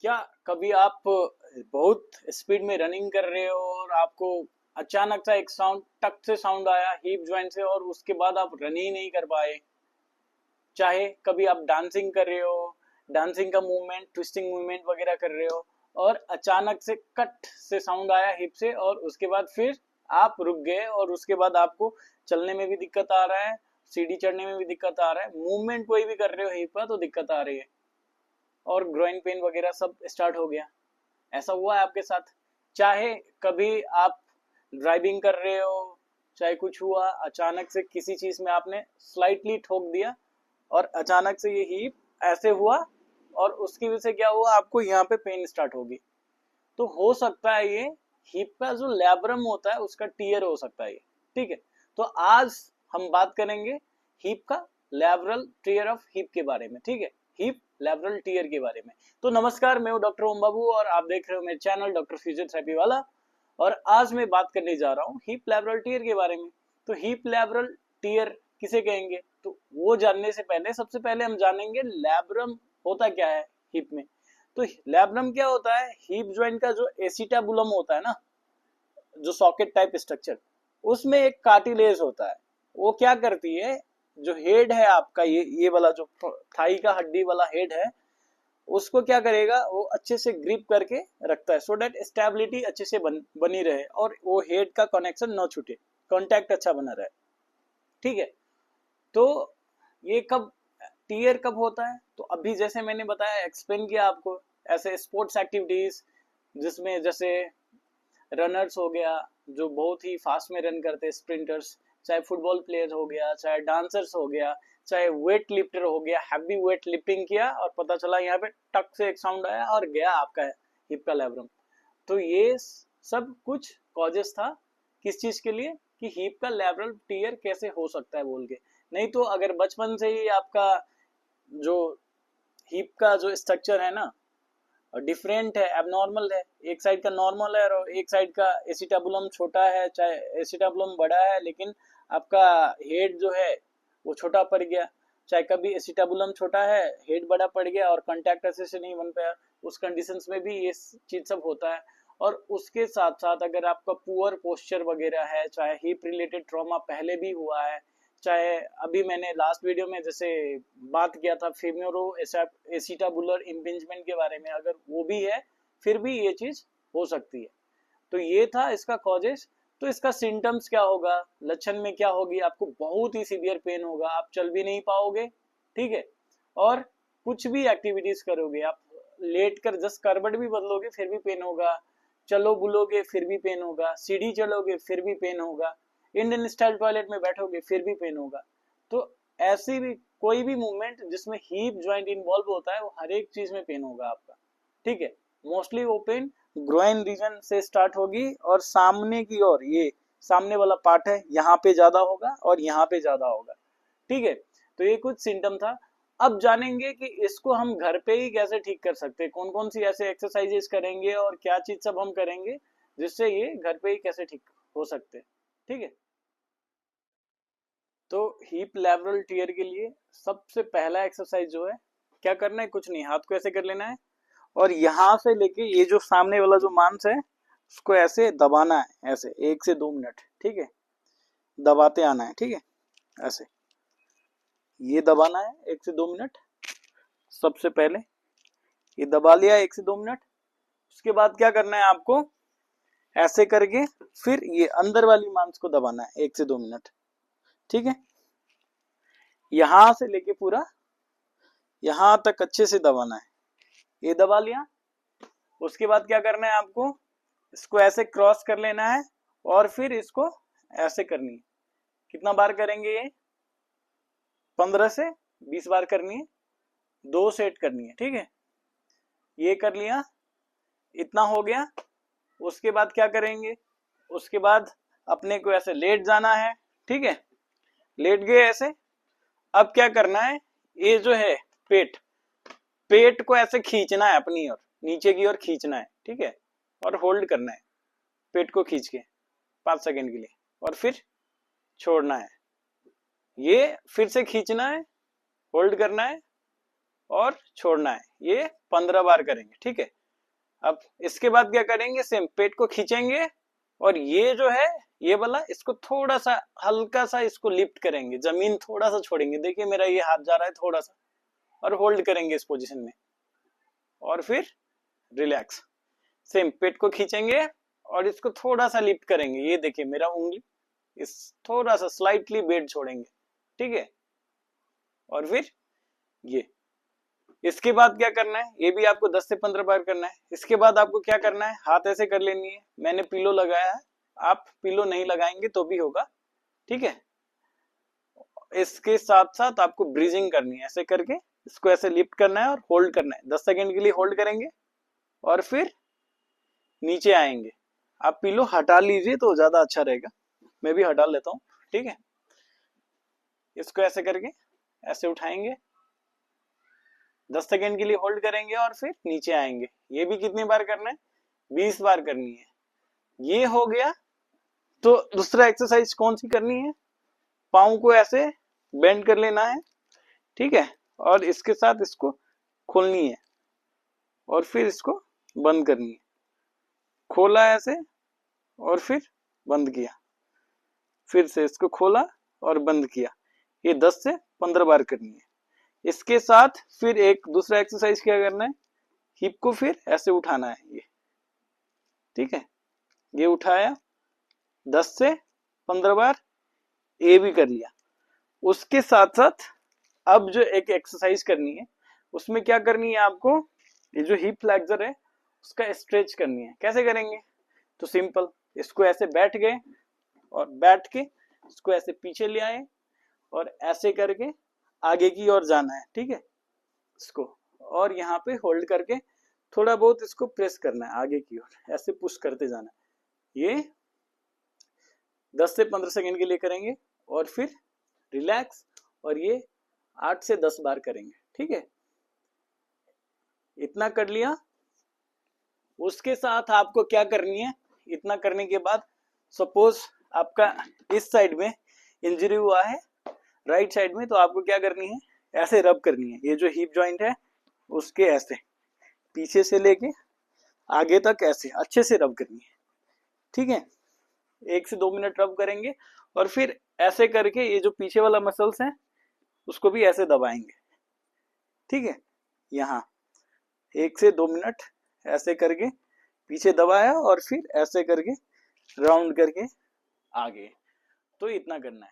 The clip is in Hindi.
क्या कभी आप बहुत स्पीड में रनिंग कर रहे हो और आपको अचानक सा एक साउंड टक से साउंड आया हिप जॉइंट से और उसके बाद आप रन ही नहीं कर पाए। चाहे कभी आप डांसिंग कर रहे हो, डांसिंग का मूवमेंट ट्विस्टिंग मूवमेंट वगैरह कर रहे हो और अचानक से कट से साउंड आया हिप से और उसके बाद फिर आप रुक गए और उसके बाद आपको चलने में भी दिक्कत आ रहा है, सीढ़ी चढ़ने में भी दिक्कत आ रहा है, मूवमेंट कोई भी कर रहे हो हिप का तो दिक्कत आ रही है और ग्रोइन पेन वगैरह सब स्टार्ट हो गया। ऐसा हुआ है आपके साथ? चाहे कभी आप ड्राइविंग कर रहे हो, चाहे कुछ हुआ अचानक से किसी चीज में आपने स्लाइटली ठोक दिया और अचानक से ये हीप ऐसे हुआ और उसकी वजह से क्या हुआ, आपको यहाँ पे पेन स्टार्ट होगी। तो हो सकता है ये हिप का जो लैब्रम होता है उसका टीयर हो सकता है ये। ठीक है, तो आज हम बात करेंगे हिप का लैबरल टीयर ऑफ हिप के बारे में। ठीक है, हिप लैबरल टीयर के बारे में। तो नमस्कार, मैं हूं डॉक्टर ओम बाबू और आप देख रहे हो मेरे चैनल डॉक्टर फिजियोथेरेपी वाला। और आज मैं बात करने जा रहा हूँ हिप लैबरल टीयर के बारे में। तो हिप लैबरल टीयर किसे कहेंगे, तो वो जानने से पहले सबसे पहले हम जानेंगे लैब्रम होता क्या है हिप में। तो लैब्रम क्या होता है, हिप जॉइंट का जो एसिटाबुलम होता है ना, जो सॉकेट टाइप स्ट्रक्चर, उसमें एक कार्टिलेज होता है। वो क्या करती है, जो हेड है आपका, ये वाला जो थाई का हड्डी वाला हेड है, उसको क्या करेगा, वो अच्छे से ग्रिप करके रखता है सो दैट स्टेबिलिटी अच्छे से बनी रहे और वो हेड का कनेक्शन न छूटे, कांटेक्ट अच्छा बना रहे। ठीक है, तो ये कब टीयर कब होता है, तो अभी जैसे मैंने बताया, एक्सप्लेन किया आपको, ऐसे स्पोर्ट्स एक्टिविटीज जिसमें जैसे रनर्स हो गया, जो बहुत ही फास्ट में रन करते हैं, स्प्रिंटर्स, चाहे फुटबॉल प्लेयर हो गया, चाहे डांसर्स हो गया, चाहे वेट लिफ्टर हो गया, हैवी वेट लिफ्टिंग किया और पता चला यहाँ पे टक से एक साउंड आया और गया आपका हिप का लैब्रम। तो ये सब कुछ कॉजेस था किस चीज के लिए, कि हिप का लैबरल टीयर कैसे हो सकता है बोल के। नहीं तो अगर बचपन से ही आपका जो हिप का जो स्ट्रक्चर है ना डिफरेंट है, एबनॉर्मल है, एक साइड का नॉर्मल है और एक साइड का एसिटाबुलम छोटा है, चाहे एसिटाबुलम बड़ा है लेकिन आपका हेड जो है वो छोटा पड़ गया, चाहे कभी एसिटाबुलम छोटा है हेड बड़ा पड़ गया और कांटेक्ट अच्छे से नहीं बन पाया, उस कंडीशंस में भी ये चीज सब होता है। और उसके साथ साथ अगर आपका पुअर पोस्चर वगैरह है, चाहे हिप रिलेटेड ट्रॉमा पहले भी हुआ है, चाहे अभी मैंने लास्ट वीडियो में जैसे बात किया था फेमोरो एसिटाबुलर इम्पिंजमेंट के बारे में, अगर वो भी है फिर भी ये चीज हो सकती है। तो ये था इसका कॉजेस। तो इसका सिम्टम्स क्या होगा, लक्षण में क्या होगी, आपको बहुत ही सीवियर पेन होगा, आप चल भी नहीं पाओगे। ठीक है, और कुछ भी एक्टिविटीज करोगे आप, लेट कर जस्ट करवट भी बदलोगे फिर भी पेन होगा, चलो बुलोगे फिर भी पेन होगा, सीढ़ी चलोगे फिर भी पेन होगा, इंडियन स्टाइल टॉयलेट में बैठोगे फिर भी पेन होगा। तो ऐसी भी कोई भी मूवमेंट जिसमें हीप ज्वाइंट इन्वॉल्व होता है वो हर एक चीज में पेन होगा आपका। ठीक है, मोस्टली वो पेन ग्रोइन रीजन से स्टार्ट होगी और सामने की ओर, ये सामने वाला पार्ट है, यहाँ पे ज्यादा होगा और यहाँ पे ज्यादा होगा। ठीक है, तो ये कुछ सिम्टम था। अब जानेंगे कि इसको हम घर पे ही कैसे ठीक कर सकते हैं, कौन कौन सी ऐसे एक्सरसाइजेस करेंगे और क्या चीज सब हम करेंगे जिससे ये घर पे ही कैसे ठीक हो सकते हैं। ठीक है, तो हिप लैबरल टियर के लिए सबसे पहला एक्सरसाइज जो है, क्या करना है, कुछ नहीं, हाथ को ऐसे कर लेना है और यहाँ से लेके ये जो सामने वाला जो मांस है उसको ऐसे दबाना है, ऐसे 1 से 2 मिनट। ठीक है, दबाते आना है। ठीक है, ऐसे ये दबाना है 1 से 2 मिनट। सबसे पहले ये दबा लिया 1 से 2 मिनट, उसके बाद क्या करना है आपको, ऐसे करके फिर ये अंदर वाली मांस को दबाना है 1 से 2 मिनट। ठीक है, यहां से लेके पूरा यहां तक अच्छे से दबाना है, ये दबा लिया। उसके बाद क्या करना है आपको, इसको ऐसे क्रॉस कर लेना है और फिर इसको ऐसे करनी है। कितना बार करेंगे ये, 15 से 20 बार करनी है, 2 सेट करनी है। ठीक है, ये कर लिया, इतना हो गया। उसके बाद क्या करेंगे, उसके बाद अपने को ऐसे लेट जाना है। ठीक है, लेट गए ऐसे। अब क्या करना है, ये जो है पेट, पेट को ऐसे खींचना है अपनी ओर, नीचे की ओर खींचना है। ठीक है, और होल्ड करना है पेट को खींच के 5 सेकंड के लिए और फिर छोड़ना है। ये फिर से खींचना है, होल्ड करना है और छोड़ना है। ये 15 बार करेंगे, ठीक है। अब इसके बाद क्या करेंगे, सेम पेट को खींचेंगे और ये जो है ये वाला इसको थोड़ा सा हल्का सा इसको लिफ्ट करेंगे, जमीन थोड़ा सा छोड़ेंगे। देखिए मेरा ये हाथ जा रहा है थोड़ा सा, और होल्ड करेंगे इस पोजीशन में और फिर रिलैक्स। सेम पेट को खींचेंगे और इसको थोड़ा सा लिफ्ट करेंगे। ये देखिए मेरा उंगली इस थोड़ा सा स्लाइटली बेड छोड़ेंगे, ठीक है। और फिर ये इसके बाद क्या करना है, ये भी आपको 10 से 15 बार करना है। इसके बाद आपको क्या करना है, हाथ ऐसे कर लेनी है। मैंने पिलो लगाया है, आप पिलो नहीं लगाएंगे तो भी होगा, ठीक है। इसके साथ साथ आपको ब्रीजिंग करनी है, ऐसे करके इसको ऐसे लिफ्ट करना है और होल्ड करना है। 10 सेकंड के लिए होल्ड करेंगे और फिर नीचे आएंगे। आप पिलो हटा लीजिए तो ज्यादा अच्छा रहेगा, मैं भी हटा लेता हूँ, ठीक है। इसको ऐसे करके ऐसे उठाएंगे, 10 सेकंड के लिए होल्ड करेंगे और फिर नीचे आएंगे। ये भी कितनी बार करना है, 20 बार करनी है। ये हो गया। तो दूसरा एक्सरसाइज कौन सी करनी है, पाँव को ऐसे बेंड कर लेना है, ठीक है। और इसके साथ इसको खोलनी है और फिर इसको बंद करनी है। खोला ऐसे और फिर बंद किया, फिर से इसको खोला और बंद किया। ये 10 से 15 बार करनी है। इसके साथ फिर एक दूसरा एक्सरसाइज क्या करना है, हिप को फिर ऐसे उठाना है, ये ठीक है। ये उठाया 10 से 15 बार, ये भी कर लिया। उसके साथ साथ अब जो एक एक्सरसाइज करनी है, उसमें क्या करनी है आपको, ये जो हिप फ्लेक्सर है उसका स्ट्रेच करनी है। कैसे करेंगे, तो सिंपल, इसको ऐसे बैठ गए और बैठ के इसको ऐसे पीछे ले आए और ऐसे करके आगे की ओर जाना है, ठीक है। इसको और यहाँ पे होल्ड करके थोड़ा बहुत इसको प्रेस करना है आगे की ओर, ऐसे पुश करते जाना है। ये 10 से 15 सेकंड के लिए करेंगे और फिर रिलैक्स, और ये 8 से 10 बार करेंगे, ठीक है। इतना कर लिया। उसके साथ आपको क्या करनी है, इतना करने के बाद सपोज आपका इस साइड में इंजरी हुआ है, राइट साइड में, तो आपको क्या करनी है, ऐसे रब करनी है। ये जो हिप जॉइंट है उसके ऐसे पीछे से लेके आगे तक ऐसे अच्छे से रब करनी है, ठीक है। 1 से 2 मिनट रब करेंगे और फिर ऐसे करके ये जो पीछे वाला मसल्स है उसको भी ऐसे दबाएंगे, ठीक है। यहाँ 1 से 2 मिनट ऐसे करके पीछे दबाया और फिर ऐसे करके राउंड करके आगे। तो इतना करना है।